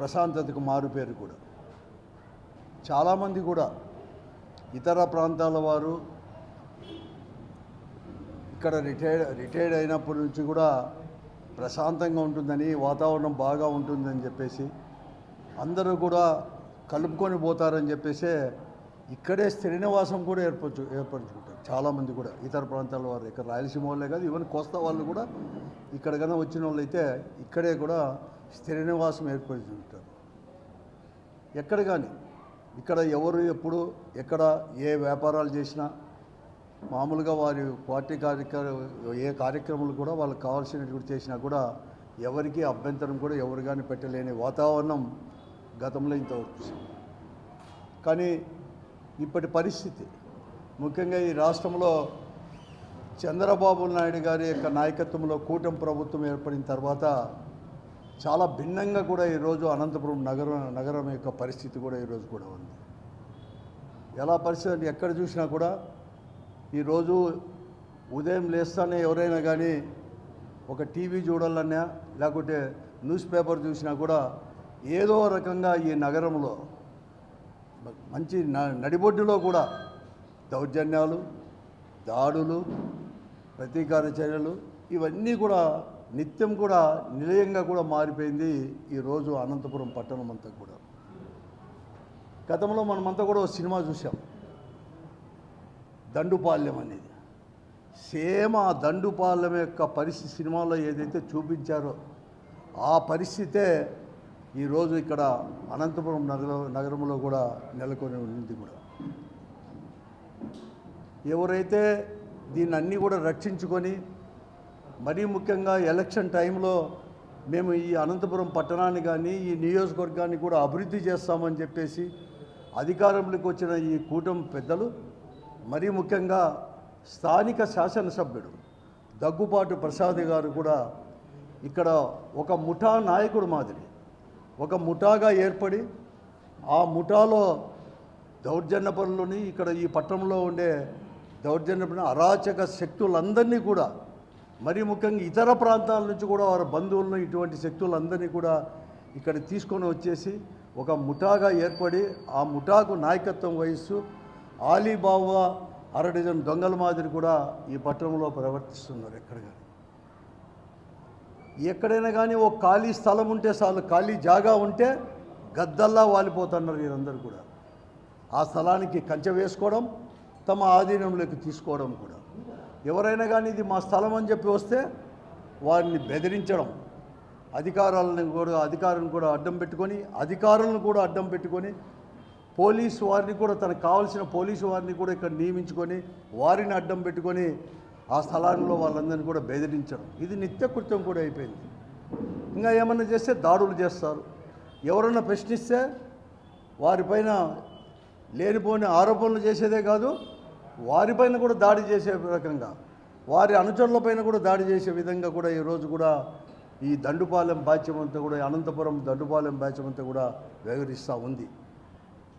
ప్రశాంతతకు మారుపేరు కూడా. చాలామంది కూడా ఇతర ప్రాంతాల వారు ఇక్కడ రిటైర్డ్ అయినప్పటి నుంచి కూడా ప్రశాంతంగా ఉంటుందని, వాతావరణం బాగా ఉంటుందని చెప్పేసి అందరూ కూడా కలుపుకొని పోతారని చెప్పేసి ఇక్కడే స్థిర నివాసం కూడా ఏర్పరచుకుంటారు చాలామంది కూడా. ఇతర ప్రాంతాల వారు ఇక్కడ రాయలసీమ వాళ్ళే కాదు, ఈవెన్ కోస్తా వాళ్ళు కూడా ఇక్కడ కన్నా వచ్చిన వాళ్ళు అయితే ఇక్కడే కూడా స్థిర నివాసం ఏర్పరచుకుంటారు. ఎక్కడ కానీ ఇక్కడ ఎవరు ఎప్పుడు ఎక్కడ ఏ వ్యాపారాలు చేసినా మామూలుగా వారి పార్టీ ఏ కార్యక్రమాలు కూడా వాళ్ళకి కావాల్సినటువంటి చేసినా కూడా ఎవరికి అభ్యంతరం కూడా ఎవరు కానీ పెట్టలేని వాతావరణం గతంలో ఇంతవరకు చూసాం. కానీ ఇప్పటి పరిస్థితి ముఖ్యంగా ఈ రాష్ట్రంలో చంద్రబాబు నాయుడు గారి యొక్క నాయకత్వంలో కూటమి ప్రభుత్వం ఏర్పడిన తర్వాత చాలా భిన్నంగా కూడా ఈరోజు అనంతపురం నగరం యొక్క పరిస్థితి కూడా ఈరోజు కూడా ఉంది. ఎలా పరిస్థితి ఎక్కడ చూసినా కూడా ఈరోజు ఉదయం లేస్తానే ఎవరైనా కానీ ఒక టీవీ చూడాలన్నా లేకుంటే న్యూస్ పేపర్ చూసినా కూడా ఏదో రకంగా ఈ నగరంలో మంచి నడిబొడ్డులో కూడా దౌర్జన్యాలు, దాడులు, ప్రతీకార చర్యలు ఇవన్నీ కూడా నిత్యం కూడా నిలయంగా కూడా మారిపోయింది ఈరోజు అనంతపురం పట్టణం అంతా కూడా. గతంలో మనమంతా కూడా ఒక సినిమా చూసాం, దండుపాలెం అనేది. సేమ్ ఆ దండుపాలెం యొక్క పరిస్థితి సినిమాలో ఏదైతే చూపించారో ఆ పరిస్థితే ఈరోజు ఇక్కడ అనంతపురం నగరంలో కూడా నెలకొని ఉంది కూడా. ఎవరైతే దీన్ని అన్నీ కూడా రక్షించుకొని మరీ ముఖ్యంగా ఎలక్షన్ టైంలో మేము ఈ అనంతపురం పట్టణాన్ని కానీ ఈ నియోజకవర్గాన్ని కూడా అభివృద్ధి చేస్తామని చెప్పేసి అధికారంలోకి వచ్చిన ఈ కూటమి పెద్దలు, మరీ ముఖ్యంగా స్థానిక శాసనసభ్యుడు దగ్గుపాటి ప్రసాద్ గారు కూడా ఇక్కడ ఒక ముఠా నాయకుడు మాదిరి ఒక ముఠాగా ఏర్పడి ఆ ముఠాలో దౌర్జన్య పనులని ఇక్కడ ఈ పట్టణంలో ఉండే దౌర్జన్య అరాచక శక్తులందరినీ కూడా, మరీ ముఖ్యంగా ఇతర ప్రాంతాల నుంచి కూడా వారి బంధువులను ఇటువంటి శక్తులందరినీ కూడా ఇక్కడ తీసుకొని వచ్చేసి ఒక ముఠాగా ఏర్పడి ఆ ముఠాకు నాయకత్వం వహిస్తూ ఆలీబాబా అరడజన్ దొంగల మాదిరి కూడా ఈ పట్టణంలో ప్రవర్తిస్తున్నారు. ఎక్కడైనా కానీ ఒక ఖాళీ స్థలం ఉంటే చాలు, ఖాళీ జాగా ఉంటే గద్దల్లా వాలిపోతున్నారు వీరందరూ కూడా. ఆ స్థలానికి కంచె వేసుకోవడం, తమ ఆధీనంలోకి తీసుకోవడం కూడా. ఎవరైనా కానీ ఇది మా స్థలం అని చెప్పి వస్తే వారిని బెదిరించడం, అధికారులను కూడా అడ్డం పెట్టుకొని పోలీసు వారిని కూడా తనకు కావాల్సిన పోలీసు వారిని కూడా ఇక్కడ నియమించుకొని వారిని అడ్డం పెట్టుకొని ఆ స్థలాల్లో వాళ్ళందరినీ కూడా బెదిరించడం, ఇది నిత్యకృత్యం కూడా అయిపోయింది. ఇంకా ఏమన్నా చేస్తే దాడులు చేస్తారు. ఎవరన్నా ప్రశ్నిస్తే వారిపైన లేనిపోని ఆరోపణలు చేసేదే కాదు, వారిపైన కూడా దాడి చేసే రకంగా, వారి అనుచరులపైన కూడా దాడి చేసే విధంగా కూడా ఈరోజు కూడా ఈ దండుపాలెం బ్యాచ్యం అంతా కూడా, అనంతపురం దండుపాలెం బ్యాచ్యం అంతా కూడా వ్యవహరిస్తూ ఉంది.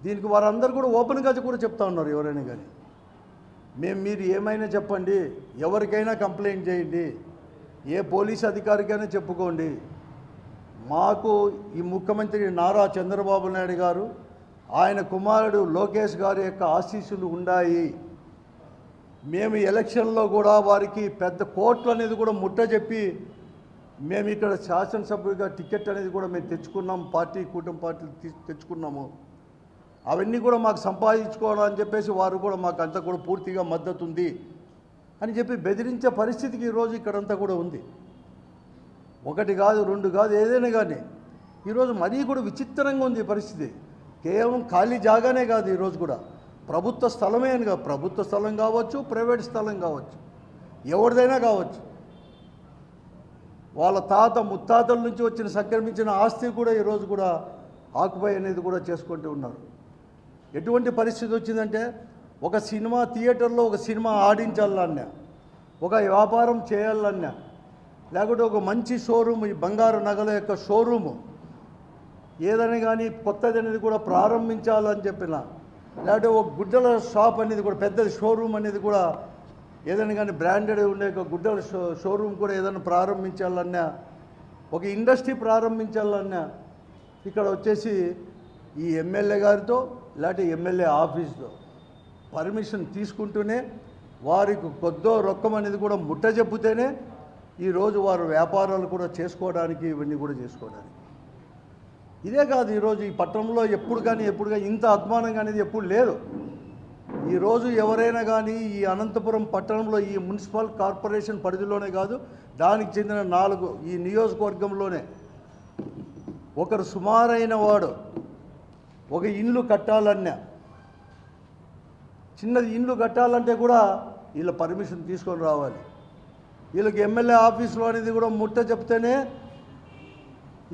దీనికి వారందరూ కూడా ఓపెన్గా కూడా చెప్తా ఉన్నారు. ఎవరైనా కానీ మీరు ఏమైనా చెప్పండి, ఎవరికైనా కంప్లైంట్ చేయండి, ఏ పోలీస్ అధికారికైనా చెప్పుకోండి, మాకు ఈ ముఖ్యమంత్రి నారా చంద్రబాబు నాయుడు గారు, ఆయన కుమారుడు లోకేష్ గారి యొక్క ఆశీస్సులు ఉన్నాయి. మేము ఎలక్షన్లో కూడా వారికి పెద్ద కోట్లు అనేది కూడా ముట్టజెప్పి మేము ఇక్కడ శాసనసభ్యుడిగా టికెట్ అనేది కూడా మేము తెచ్చుకున్నాం, కూటమి పార్టీలు తెచ్చుకున్నాము, అవన్నీ కూడా మాకు సంపాదించుకోవడం అని చెప్పేసి వారు కూడా మాకు అంతా కూడా పూర్తిగా మద్దతు ఉంది అని చెప్పి బెదిరించే పరిస్థితికి ఈరోజు ఇక్కడంతా కూడా ఉంది. ఒకటి కాదు, రెండు కాదు, ఏదైనా కానీ ఈరోజు మరీ కూడా విచిత్రంగా ఉంది పరిస్థితి. కేవలం ఖాళీ జాగానే కాదు, ఈరోజు కూడా ప్రభుత్వ స్థలమే అని కాదు, ప్రభుత్వ స్థలం కావచ్చు, ప్రైవేట్ స్థలం కావచ్చు, ఎవరిదైనా కావచ్చు, వాళ్ళ తాత ముత్తాతల నుంచి వచ్చిన సంక్రమించిన ఆస్తి కూడా ఈరోజు కూడా ఆక్యుపై అనేది కూడా చేసుకుంటూ ఉన్నారు. ఎటువంటి పరిస్థితి వచ్చిందంటే ఒక సినిమా థియేటర్లో ఒక సినిమా ఆడించాలన్నా, ఒక వ్యాపారం చేయాలన్నా, లేకుంటే ఒక మంచి షోరూమ్, ఈ బంగారు నగల యొక్క షోరూము ఏదైనా కానీ కొత్తది అనేది కూడా ప్రారంభించాలని చెప్పిన, లేకపోతే ఒక గుడ్డల షాప్ అనేది కూడా పెద్ద షోరూమ్ అనేది కూడా ఏదైనా కానీ బ్రాండెడ్ ఉండే ఒక గుడ్డల షోరూమ్ కూడా ఏదైనా ప్రారంభించాలన్నా, ఒక ఇండస్ట్రీ ప్రారంభించాలన్నా ఇక్కడ వచ్చేసి ఈ ఎమ్మెల్యే గారితో లేకపోతే ఎమ్మెల్యే ఆఫీస్తో పర్మిషన్ తీసుకుంటూనే వారికి కొద్దో రొక్కం అనేది కూడా ముట్ట చెప్పుతేనే ఈరోజు వారు వ్యాపారాలు కూడా చేసుకోవడానికి ఇవన్నీ కూడా చేసుకోవడానికి. ఇదే కాదు, ఈరోజు ఈ పట్టణంలో ఎప్పుడు కానీ ఇంత అధ్వానంగా అనేది ఎప్పుడు లేదు. ఈరోజు ఎవరైనా కానీ ఈ అనంతపురం పట్టణంలో ఈ మున్సిపల్ కార్పొరేషన్ పరిధిలోనే కాదు, దానికి చెందిన 4 ఈ నియోజకవర్గంలోనే ఒకరు సుమారైన వాడు ఒక ఇల్లు కట్టాలన్నా, చిన్నది ఇల్లు కట్టాలంటే కూడా వీళ్ళ పర్మిషన్ తీసుకొని రావాలి. వీళ్ళకి ఎమ్మెల్యే ఆఫీసులో అనేది కూడా ముట్ట చెప్తేనే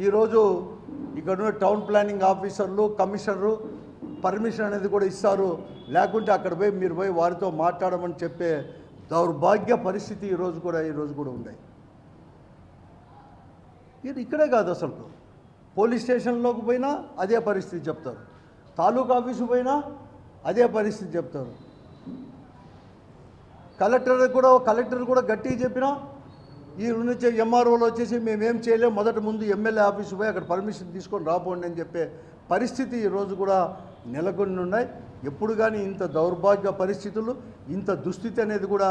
ఈరోజు ఇక్కడ టౌన్ ప్లానింగ్ ఆఫీసర్లు కమిషనరు పర్మిషన్ అనేది కూడా ఇస్తారు. లేకుంటే అక్కడ పోయి మీరు పోయి వారితో మాట్లాడమని చెప్పే దౌర్భాగ్య పరిస్థితి ఈరోజు కూడా ఉన్నాయి. ఇది ఇక్కడే కాదు, అసలు పోలీస్ స్టేషన్లోకి పోయినా అదే పరిస్థితి చెప్తారు, తాలూకా ఆఫీసు పోయినా అదే పరిస్థితి చెప్తారు. కలెక్టర్ కూడా గట్టిగా చెప్పినా ఈ నుంచి ఎంఆర్ఓలు వచ్చేసి మేమేం చేయలేము, ముందు ఎమ్మెల్యే ఆఫీసు పోయి అక్కడ పర్మిషన్ తీసుకొని రాపోండి అని చెప్పే పరిస్థితి ఈరోజు కూడా నెలకొని ఉన్నాయి. ఎప్పుడు కానీ ఇంత దౌర్భాగ్య పరిస్థితులు, ఇంత దుస్థితి అనేది కూడా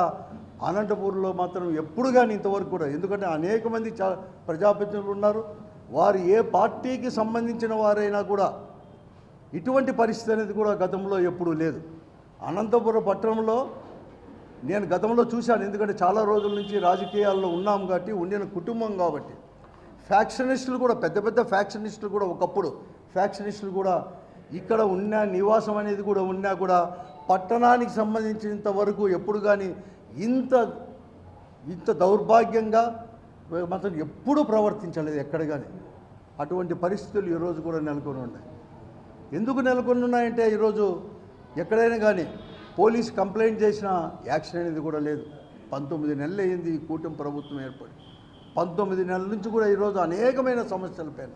అనంతపూర్లో మాత్రం ఎప్పుడు కానీ ఇంతవరకు కూడా, ఎందుకంటే అనేక మంది ప్రజాప్రతినిధులు ఉన్నారు, వారు ఏ పార్టీకి సంబంధించిన వారైనా కూడా ఇటువంటి పరిస్థితి అనేది కూడా గతంలో ఎప్పుడూ లేదు. అనంతపురం పట్టణంలో నేను గతంలో చూశాను, ఎందుకంటే చాలా రోజుల నుంచి రాజకీయాల్లో ఉన్నాం కాబట్టి, ఉండిన కుటుంబం కాబట్టి, ఫ్యాక్షనిస్టులు కూడా పెద్ద ఫ్యాక్షనిస్టులు కూడా ఒకప్పుడు ఫ్యాక్షనిస్టులు కూడా ఇక్కడ ఉన్న నివాసం అనేది కూడా ఉన్నా కూడా పట్టణానికి సంబంధించినంత వరకు ఎప్పుడు కానీ ఇంత దౌర్భాగ్యంగా మాత్రం ఎప్పుడూ ప్రవర్తించలేదు ఎక్కడ కానీ. అటువంటి పరిస్థితులు ఈరోజు కూడా నెలకొని ఉన్నాయి. ఎందుకు నెలకొని ఉన్నాయంటే ఈరోజు ఎక్కడైనా కానీ పోలీస్ కంప్లైంట్ చేసిన యాక్షన్ అనేది కూడా లేదు. 19 నెలలు అయింది ఈ కూటమి ప్రభుత్వం ఏర్పడి. 19 నెలల నుంచి కూడా ఈరోజు అనేకమైన సమస్యలపైన,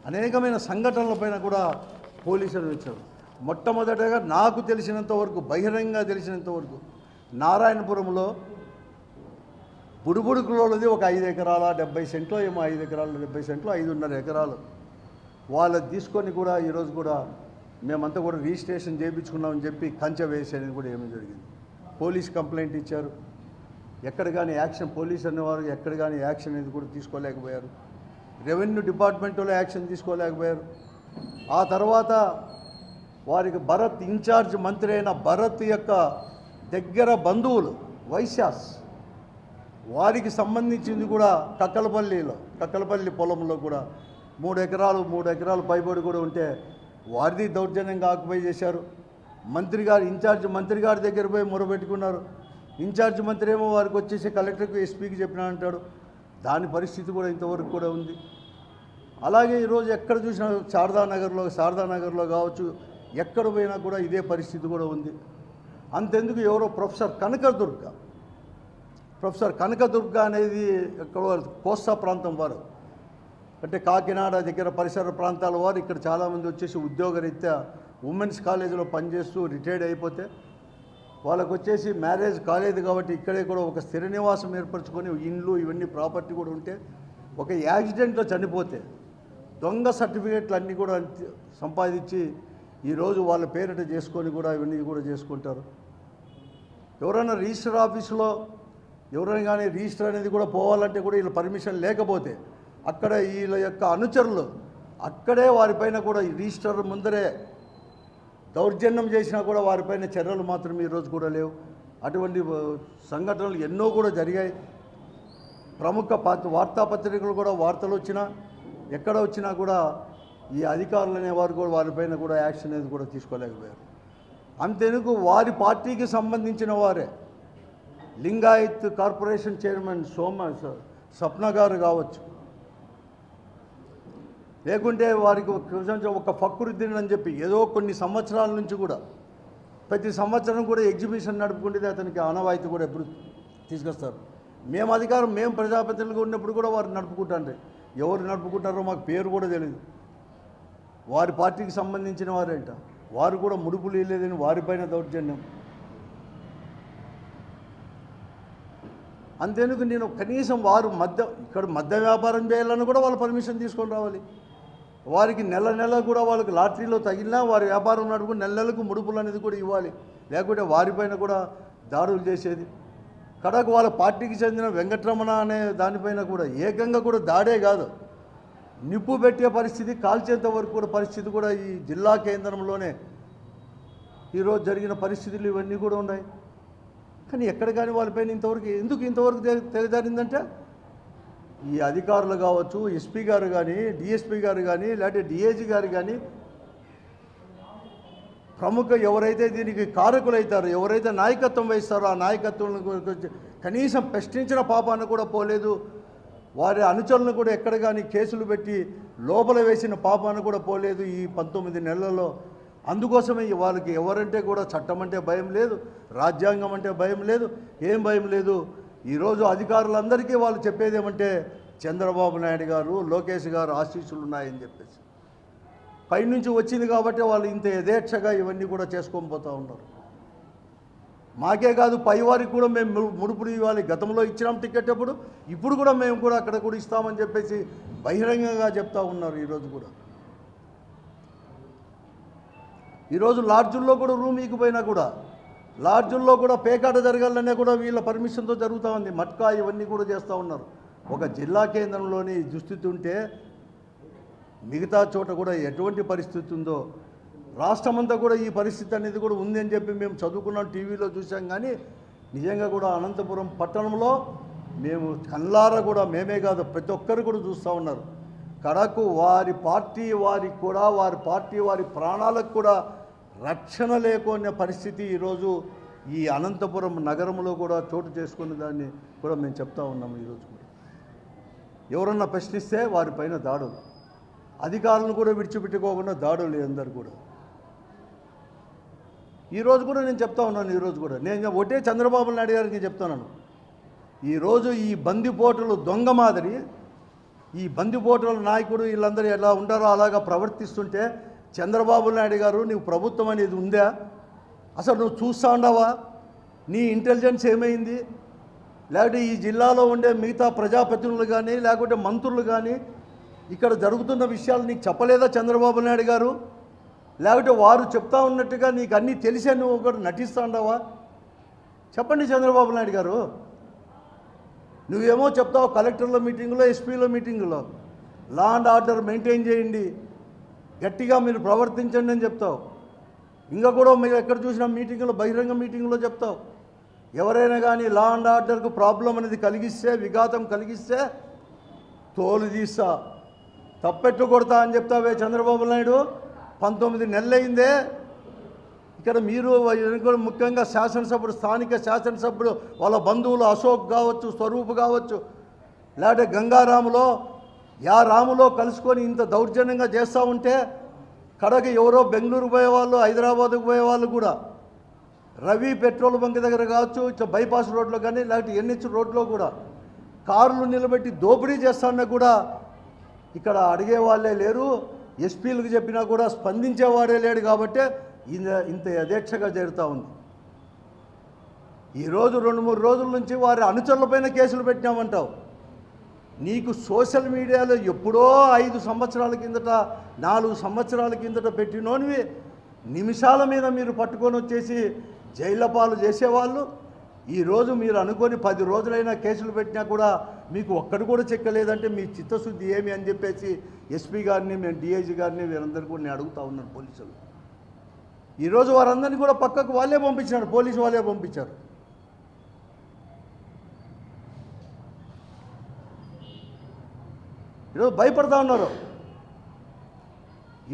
అనేకమైన సంఘటనలపైన కూడా పోలీసులు వచ్చారు. మొట్టమొదటగా నాకు తెలిసినంత వరకు, బహిరంగంగా తెలిసినంత వరకు, నారాయణపురంలో బుడుబుడుకులోది ఒక 5 ఎకరాల 70 సెంట్లో ఏమో 5 ఎకరాల 70 సెంట్లో 5.5 ఎకరాలు వాళ్ళది తీసుకొని కూడా ఈరోజు కూడా మేమంతా కూడా రిజిస్ట్రేషన్ చేయించుకున్నామని చెప్పి కంచె వేసేది కూడా ఏమీ జరిగింది. పోలీస్ కంప్లైంట్ ఇచ్చారు, ఎక్కడ కానీ యాక్షన్, పోలీస్ అనేవారు ఎక్కడ కానీ యాక్షన్ అనేది కూడా తీసుకోలేకపోయారు. రెవెన్యూ డిపార్ట్మెంట్లో యాక్షన్ తీసుకోలేకపోయారు. ఆ తర్వాత వారికి భరత్ ఇన్ఛార్జ్ మంత్రి అయిన భరత్ యొక్క దగ్గర బంధువులు వైశ్యాస్, వారికి సంబంధించింది కూడా కక్కలపల్లి పొలంలో కూడా 3 ఎకరాలు పైబడి కూడా ఉంటే వారిది దౌర్జన్యంగా ఆక్యుపై చేశారు. ఇన్ఛార్జ్ మంత్రి గారి దగ్గర పోయి మొరబెట్టుకున్నారు. ఇన్ఛార్జ్ మంత్రి ఏమో వారికి వచ్చేసి కలెక్టర్కి ఎస్పీకి చెప్పినా అంటాడు. దాని పరిస్థితి కూడా ఇంతవరకు కూడా ఉంది. అలాగే ఈరోజు ఎక్కడ చూసినా శారదానగర్లో కావచ్చు, ఎక్కడ పోయినా కూడా ఇదే పరిస్థితి కూడా ఉంది. అంతెందుకు ఎవరో ప్రొఫెసర్ కనకదుర్గ అనేది ఎక్కడ కోస్తా ప్రాంతం వారు, అంటే కాకినాడ దగ్గర పరిసర ప్రాంతాల వారు ఇక్కడ చాలామంది వచ్చేసి ఉద్యోగరీత్యా ఉమెన్స్ కాలేజీలో పనిచేస్తూ రిటైర్డ్ అయిపోతే వాళ్ళకు వచ్చేసి మ్యారేజ్ కాలేదు కాబట్టి ఇక్కడే కూడా ఒక స్థిర నివాసం ఏర్పరచుకొని ఇండ్లు ఇవన్నీ ప్రాపర్టీ కూడా ఉంటే ఒక యాక్సిడెంట్లో చనిపోతే దొంగ సర్టిఫికేట్లు అన్నీ కూడా సంపాదించి ఈరోజు వాళ్ళ పేరిట చేసుకొని కూడా ఇవన్నీ కూడా చేసుకుంటారు. ఎవరైనా రిజిస్టర్ ఆఫీసులో ఎవరైనా కానీ రిజిస్టర్ అనేది కూడా పోవాలంటే కూడా వీళ్ళ పర్మిషన్ లేకపోతే అక్కడ వీళ్ళ యొక్క అనుచరులు అక్కడే వారిపైన కూడా రిజిస్టర్ ముందరే దౌర్జన్యం చేసినా కూడా వారిపైన చర్యలు మాత్రం ఈరోజు కూడా లేవు. అటువంటి సంఘటనలు ఎన్నో కూడా జరిగాయి. ప్రముఖ వార్తాపత్రికలు కూడా వార్తలు వచ్చినా ఎక్కడ వచ్చినా కూడా ఈ అధికారులు అనేవారు కూడా వారిపైన కూడా యాక్షన్ అనేది కూడా తీసుకోలేకపోయారు. అంతెందుకు వారి పార్టీకి సంబంధించిన వారే లింగాయత్ కార్పొరేషన్ చైర్మన్ స్వప్న గారు కావచ్చు, లేకుంటే వారికి ఒక ఫక్రుద్దీన్ అని చెప్పి ఏదో కొన్ని సంవత్సరాల నుంచి కూడా ప్రతి సంవత్సరం కూడా ఎగ్జిబిషన్ నడుపుకుంటే అతనికి ఆనవాయితీ కూడా ఎప్పుడు తీసుకొస్తారు. మేము ప్రజాప్రతినిధులుగా ఉన్నప్పుడు కూడా వారు నడుపుకుంటారు. ఎవరు నడుపుకుంటారో మాకు పేరు కూడా తెలియదు. వారి పార్టీకి సంబంధించిన వారేంట, వారు కూడా ముడుపులు ఇవ్వలేదని వారిపైన దౌర్జన్యం. అంతేందుకు నేను కనీసం వారు ఇక్కడ మద్య వ్యాపారం చేయాలని కూడా వాళ్ళు పర్మిషన్ తీసుకొని రావాలి. వారికి నెల నెల కూడా వాళ్ళకి లాటరీలో తగిలినా వారి వ్యాపారం నడుపు నెల నెలకు ముడుపులు అనేది కూడా ఇవ్వాలి, లేకుంటే వారిపైన కూడా దాడులు చేసేది. కడకు వాళ్ళ పార్టీకి చెందిన వెంకటరమణ అనే దానిపైన కూడా ఏకంగా కూడా దాడే కాదు, నిప్పు పెట్టే పరిస్థితి, కాల్చేంత వరకు కూడా పరిస్థితి కూడా ఈ జిల్లా కేంద్రంలోనే ఈరోజు జరిగిన పరిస్థితులు ఇవన్నీ కూడా ఉన్నాయి. కానీ ఎక్కడ కానీ వాళ్ళపైన ఇంతవరకు తెగజారిందంటే ఈ అధికారులు కావచ్చు, ఎస్పీ గారు కానీ, డిఎస్పీ గారు కానీ, లేకపోతే డిఐజీ గారు కానీ, ప్రముఖ ఎవరైతే దీనికి కారకులవుతారో, ఎవరైతే నాయకత్వం వహిస్తారో ఆ నాయకత్వం కనీసం ప్రశ్నించిన పాపాన్ని కూడా పోలేదు. వారి అనుచరులను కూడా ఎక్కడ కానీ కేసులు పెట్టి లోపల వేసిన పాపాన్ని కూడా పోలేదు ఈ 19 నెలల్లో. అందుకోసమే వాళ్ళకి ఎవరంటే కూడా చట్టం అంటే భయం లేదు, రాజ్యాంగం అంటే భయం లేదు, ఏం భయం లేదు. ఈరోజు అధికారులందరికీ వాళ్ళు చెప్పేది ఏమంటే చంద్రబాబు నాయుడు గారు, లోకేష్ గారు ఆశీస్సులు ఉన్నాయని చెప్పేసి పైనుంచి వచ్చింది కాబట్టి వాళ్ళు ఇంత యథేచ్ఛగా ఇవన్నీ కూడా చేసుకొని పోతూ ఉన్నారు. మాకే కాదు పైవారికి కూడా మేము ముడుపులు ఇవ్వాలి, గతంలో ఇచ్చినాం టికెట్ అప్పుడు, ఇప్పుడు కూడా మేము కూడా అక్కడ కూడా ఇస్తామని చెప్పేసి బహిరంగంగా చెప్తా ఉన్నారు. ఈరోజు లాడ్జుల్లో కూడా రూమ్ ఇకపోయినా కూడా లాడ్జుల్లో కూడా పేకాట జరగాలనే కూడా వీళ్ళ పర్మిషన్తో జరుగుతూ ఉంది. మట్కా ఇవన్నీ కూడా చేస్తూ ఉన్నారు. ఒక జిల్లా కేంద్రంలోని దుస్థితి ఉంటే మిగతా చోట కూడా ఎటువంటి పరిస్థితి ఉందో రాష్ట్రమంతా కూడా ఈ పరిస్థితి అనేది కూడా ఉంది అని చెప్పి మేము చదువుకున్నాం, టీవీలో చూసాం. కానీ నిజంగా కూడా అనంతపురం పట్టణంలో మేము కళ్ళారా కూడా మేమే కాదు ప్రతి ఒక్కరు కూడా చూస్తూ ఉన్నారు. కడకు వారి పార్టీ వారి ప్రాణాలకు కూడా రక్షణ లేకునే పరిస్థితి ఈరోజు ఈ అనంతపురం నగరంలో కూడా చోటు చేసుకున్న దాన్ని కూడా మేము చెప్తా ఉన్నాము. ఈరోజు కూడా ఎవరన్నా ప్రశ్నిస్తే వారిపైన దాడులు, అధికారులను కూడా విడిచిపెట్టుకోకుండా దాడులు అందరు కూడా. ఈరోజు కూడా నేను చెప్తా ఉన్నాను, ఈరోజు కూడా నేను ఒకటే చంద్రబాబు నాయుడు గారికి చెప్తున్నాను. ఈరోజు ఈ బందిపోటులు దొంగ మాదిరి ఈ బందిపోటుల నాయకుడు వీళ్ళందరూ ఎలా ఉంటారో అలాగా ప్రవర్తిస్తుంటే చంద్రబాబు నాయుడు గారు నీవు ప్రభుత్వం అనేది ఉందా? అసలు నువ్వు చూస్తూ ఉండవా? నీ ఇంటెలిజెన్స్ ఏమైంది? లేకపోతే ఈ జిల్లాలో ఉండే మిగతా ప్రజాప్రతినిధులు కానీ లేకపోతే మంత్రులు కానీ ఇక్కడ జరుగుతున్న విషయాలు నీకు చెప్పలేదా చంద్రబాబు నాయుడు గారు? లేకపోతే వారు చెప్తా ఉన్నట్టుగా నీకు అన్నీ తెలిసే నువ్వు ఒకటి నటిస్తూ ఉండవా? చెప్పండి చంద్రబాబు నాయుడు గారు. నువ్వేమో చెప్తావు కలెక్టర్ల మీటింగులో, ఎస్పీల మీటింగులో లా అండ్ ఆర్డర్ మెయింటైన్ చేయండి, గట్టిగా మీరు ప్రవర్తించండి అని చెప్తావు. ఇంకా కూడా మీరు ఎక్కడ చూసినా మీటింగులో, బహిరంగ మీటింగులో చెప్తావు. ఎవరైనా కానీ లా అండ్ ఆర్డర్కు ప్రాబ్లం అనేది కలిగిస్తే, విఘాతం కలిగిస్తే తోలు తీస్తా, తప్పెట్టు కొడతా అని చెప్తావే చంద్రబాబు నాయుడు. 19 నెలలైందే ఇక్కడ మీరు ముఖ్యంగా శాసనసభ్యుడు, స్థానిక శాసనసభ్యుడు వాళ్ళ బంధువులు అశోక్ కావచ్చు, స్వరూప్ కావచ్చు, లేకపోతే గంగారాములో రాములో కలుసుకొని ఇంత దౌర్జన్యంగా చేస్తూ ఉంటే కడకి ఎవరో బెంగళూరు పోయేవాళ్ళు, హైదరాబాద్కు పోయేవాళ్ళు కూడా రవి పెట్రోల్ బంక్ దగ్గర కావచ్చు, ఇట్లా బైపాస్ రోడ్లో కానీ లేకపోతే ఎన్హెచ్ రోడ్లో కూడా కార్లు నిలబెట్టి దోపిడీ చేస్తాన్నా కూడా ఇక్కడ అడిగేవాళ్ళే లేరు. ఎస్పీలకు చెప్పినా కూడా స్పందించేవాడే లేడు. కాబట్టి ఇంత యథేచ్ఛగా జరుగుతూ ఉంది. ఈరోజు 2-3 రోజుల నుంచి వారి అనుచరులపైన కేసులు పెట్టినామంటావు. నీకు సోషల్ మీడియాలో ఎప్పుడో 5 సంవత్సరాల కిందట, 4 సంవత్సరాల కిందట పెట్టినోనివి నిమిషాల మీద మీరు పట్టుకొని వచ్చేసి జైళ్ళ పాలు చేసేవాళ్ళు. ఈరోజు మీరు అనుకొని 10 రోజులైనా కేసులు పెట్టినా కూడా మీకు ఒక్కడు కూడా చెక్కలేదంటే మీ చిత్తశుద్ధి ఏమి అని చెప్పేసి ఎస్పీ గారిని, మేము డిఐజీ గారిని వీరందరూ కూడా నేను అడుగుతూ ఉన్నాను. పోలీసులు ఈరోజు వారందరినీ కూడా పక్కకు వాళ్ళే పంపించారు, పోలీసు వాళ్ళే పంపించారు. ఈరోజు భయపడతా ఉన్నారు.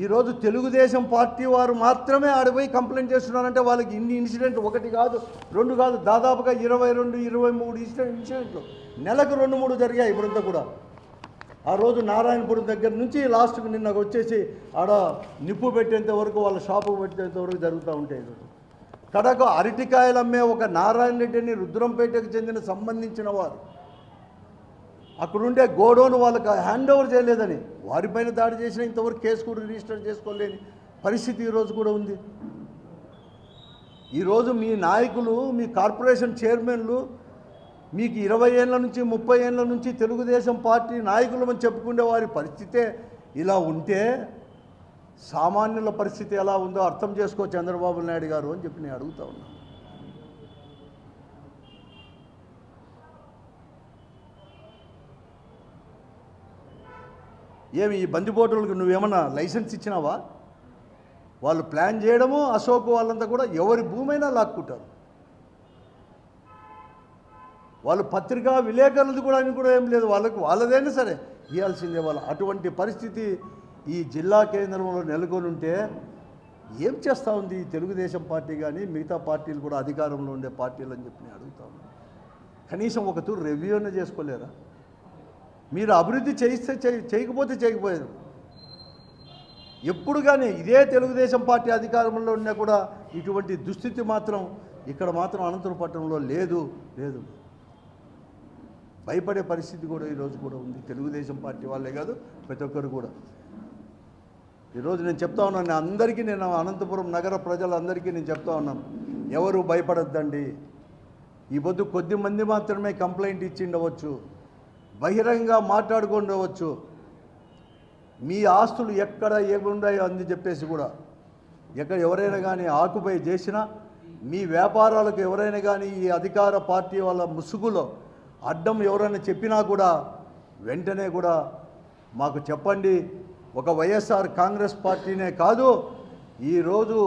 ఈరోజు తెలుగుదేశం పార్టీ వారు మాత్రమే ఆడిపోయి కంప్లైంట్ చేస్తున్నారంటే వాళ్ళకి ఇన్ని ఇన్సిడెంట్ 1 కాదు 2 కాదు, దాదాపుగా 22-23 ఇన్సిడెంట్లు నెలకు 2-3 జరిగాయి. ఇప్పుడంతా కూడా ఆ రోజు నారాయణపురం దగ్గర నుంచి లాస్ట్కి నిన్న వచ్చేసి ఆడ నిప్పు పెట్టేంత వరకు, వాళ్ళ షాపుకు పెట్టేంత వరకు జరుగుతూ ఉంటాయి. ఈరోజు కడకు అరటికాయలు అమ్మే ఒక నారాయణ రెడ్డిని రుద్రంపేటకు చెందిన సంబంధించిన వారు అక్కడుండే గోడౌన్ వాళ్ళకి హ్యాండ్ ఓవర్ చేయలేదని వారిపైన దాడి చేసిన ఇంతవరకు కేసు కూడా రిజిస్టర్ చేసుకోలేని పరిస్థితి ఈరోజు కూడా ఉంది. ఈరోజు మీ నాయకులు, మీ కార్పొరేషన్ చైర్మన్లు మీకు 20 ఏళ్ళ నుంచి 30 ఏళ్ళ నుంచి తెలుగుదేశం పార్టీ నాయకులు అని చెప్పుకునే వారి పరిస్థితే ఇలా ఉంటే సామాన్యుల పరిస్థితి ఎలా ఉందో అర్థం చేసుకో చంద్రబాబు నాయుడు గారు అని చెప్పి నేను అడుగుతా ఉన్నాను. ఏమి ఈ బందిపోటులకు నువ్వేమన్నా లైసెన్స్ ఇచ్చినావా? వాళ్ళు ప్లాన్ చేయడము, అశోక్ వాళ్ళంతా కూడా ఎవరి భూమైనా లాక్కుంటారు. వాళ్ళు పత్రికా విలేకరులది కూడా అని కూడా ఏం లేదు, వాళ్ళదైనా సరే ఇవ్వాల్సిందే. వాళ్ళు అటువంటి పరిస్థితి ఈ జిల్లా కేంద్రంలో నెలకొని ఉంటే ఏం చేస్తూ ఉంది తెలుగుదేశం పార్టీ కానీ మిగతా పార్టీలు కూడా అధికారంలో ఉండే పార్టీలు అని చెప్పి నేను అడుగుతా ఉన్నాను. కనీసం ఒక తూరు రివ్యూ అన్న చేసుకోలేరా? మీరు అభివృద్ధి చేయిస్తే చేయకపోతే చేయకపోయారు. ఎప్పుడు కానీ ఇదే తెలుగుదేశం పార్టీ అధికారంలో ఉన్నా కూడా ఇటువంటి దుస్థితి మాత్రం ఇక్కడ మాత్రం అనంతపురం పట్టణంలో లేదు. భయపడే పరిస్థితి కూడా ఈరోజు కూడా ఉంది. తెలుగుదేశం పార్టీ వాళ్ళే కాదు, ప్రతి ఒక్కరు కూడా. ఈరోజు నేను చెప్తా ఉన్నాను అందరికీ, నేను అనంతపురం నగర ప్రజలందరికీ నేను చెప్తా ఉన్నాను, ఎవరు భయపడొద్దండి. ఈ పొద్దు కొద్ది మంది మాత్రమే కంప్లైంట్ ఇచ్చిండవచ్చు, బహిరంగంగా మాట్లాడుకుండవచ్చు. మీ ఆస్తులు ఎక్కడ ఏముండాయో అని చెప్పేసి కూడా ఎక్కడ ఎవరైనా కానీ ఆక్యుపై చేసినా, మీ వ్యాపారాలకు ఎవరైనా కానీ ఈ అధికార పార్టీ వాళ్ళ ముసుగులో అడ్డం ఎవరైనా చెప్పినా కూడా వెంటనే కూడా మాకు చెప్పండి. ఒక వైఎస్ఆర్ కాంగ్రెస్ పార్టీనే కాదు, ఈరోజు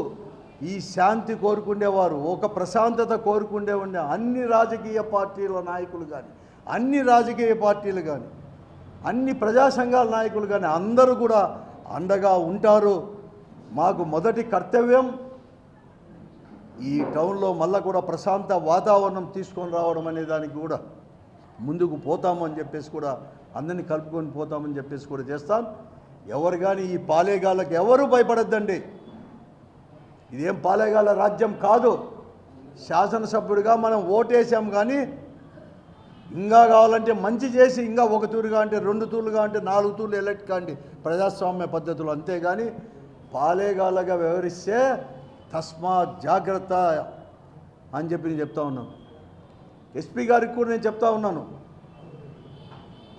ఈ శాంతి కోరుకునేవారు, ఒక ప్రశాంతత కోరుకుండే ఉండే అన్ని రాజకీయ పార్టీల నాయకులు కానీ, అన్ని రాజకీయ పార్టీలు కానీ, అన్ని ప్రజా సంఘాల నాయకులు కానీ అందరూ కూడా అండగా ఉంటారు. మాకు మొదటి కర్తవ్యం ఈ టౌన్లో మళ్ళా కూడా ప్రశాంత వాతావరణం తీసుకొని రావడం అనే దానికి కూడా ముందుకు పోతాము అని చెప్పేసి కూడా అందరినీ కలుపుకొని పోతామని చెప్పేసి కూడా చేస్తాం. ఎవరు కానీ ఈ పాలేగాళ్ళకి ఎవరు భయపడద్దండి. ఇదేం పాలేగాళ్ళ రాజ్యం కాదు. శాసనసభ్యుడిగా మనం ఓటేసాం, కానీ ఇంకా కావాలంటే మంచి చేసి ఇంకా ఒక తూరుగా అంటే 2 తూర్లుగా అంటే 4 తూర్లు ఎలక్ట్ కాండి ప్రజాస్వామ్య పద్ధతులు. అంతేగాని పాలేగాళ్ళగా వ్యవహరిస్తే తస్మాత్ జాగ్రత్త అని చెప్పి నేను చెప్తా ఉన్నాను. ఎస్పీ గారికి కూడా నేను చెప్తా ఉన్నాను,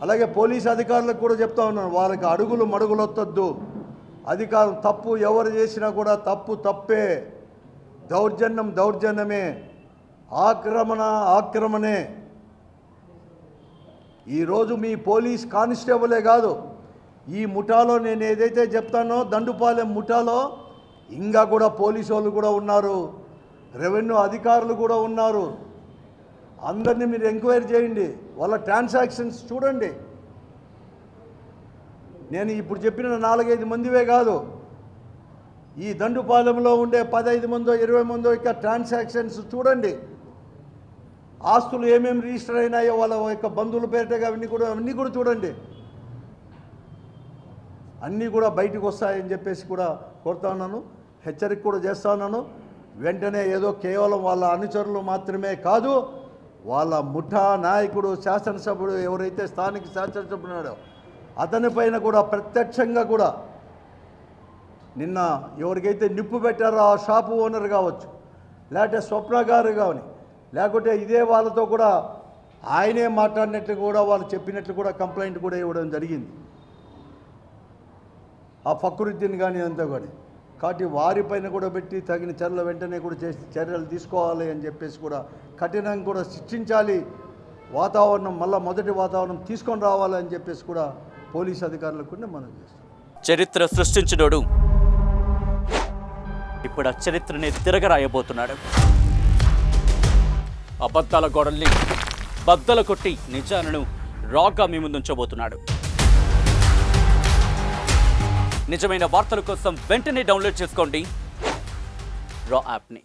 అలాగే పోలీస్ అధికారులకు కూడా చెప్తా ఉన్నాను, వాళ్ళకి అడుగులు మడుగులు వత్తొద్దు. అధికారం తప్పు ఎవరు చేసినా కూడా తప్పే, దౌర్జన్యం దౌర్జన్యమే, ఆక్రమణే. ఈరోజు మీ పోలీస్ కానిస్టేబులే కాదు, ఈ ముఠాలో నేను ఏదైతే చెప్తానో దండుపాలెం ముఠాలో ఇంకా కూడా పోలీసు వాళ్ళు కూడా ఉన్నారు, రెవెన్యూ అధికారులు కూడా ఉన్నారు. అందరినీ మీరు ఎంక్వైరీ చేయండి, వాళ్ళ ట్రాన్సాక్షన్స్ చూడండి. నేను ఇప్పుడు చెప్పిన 4-5 మందివే కాదు, ఈ దండుపాలెంలో ఉండే 15 మందో 20 మందో ఇక ట్రాన్సాక్షన్స్ చూడండి. ఆస్తులు ఏమేమి రిజిస్టర్ అయినాయో వాళ్ళ యొక్క బంధువుల పేరిటగా అవన్నీ కూడా చూడండి. అన్నీ కూడా బయటకు వస్తాయని చెప్పేసి కూడా కోరుతా ఉన్నాను, హెచ్చరిక కూడా చేస్తా ఉన్నాను. వెంటనే ఏదో కేవలం వాళ్ళ అనుచరులు మాత్రమే కాదు, వాళ్ళ ముఠా నాయకుడు శాసనసభ్యుడు ఎవరైతే స్థానిక శాసనసభ్యుడు ఉన్నాడో అతనిపైన కూడా ప్రత్యక్షంగా కూడా నిన్న ఎవరికైతే నిప్పు పెట్టారో ఆ షాపు ఓనర్ కావచ్చు, లేకపోతే స్వప్న గారు కానీ, లేకుంటే ఇదే వాళ్ళతో కూడా ఆయనే మాట్లాడినట్లు కూడా వాళ్ళు చెప్పినట్లు కూడా కంప్లైంట్ కూడా ఇవ్వడం జరిగింది, ఆ ఫక్రుద్దీన్ కానీ అంతా కానీ. కాబట్టి వారిపైన కూడా పెట్టి తగిన చర్యలు వెంటనే కూడా చర్యలు తీసుకోవాలి అని చెప్పేసి కూడా కఠినంగా కూడా శిక్షించాలి. వాతావరణం మళ్ళీ మొదటి వాతావరణం తీసుకొని రావాలని చెప్పేసి కూడా పోలీస్ అధికారులకు కూడా మనం చేస్తాం. చరిత్ర సృష్టించినోడు ఇప్పుడు ఆ చరిత్రని తిరగరాయబోతున్నాడు. అబద్ధాల గోడల్ని బద్దలు కొట్టి నిజాలను రాగా మీ ముందుంచబోతున్నాడు. నిజమైన వార్తల కోసం వెంటనే డౌన్లోడ్ చేసుకోండి రా యాప్ని.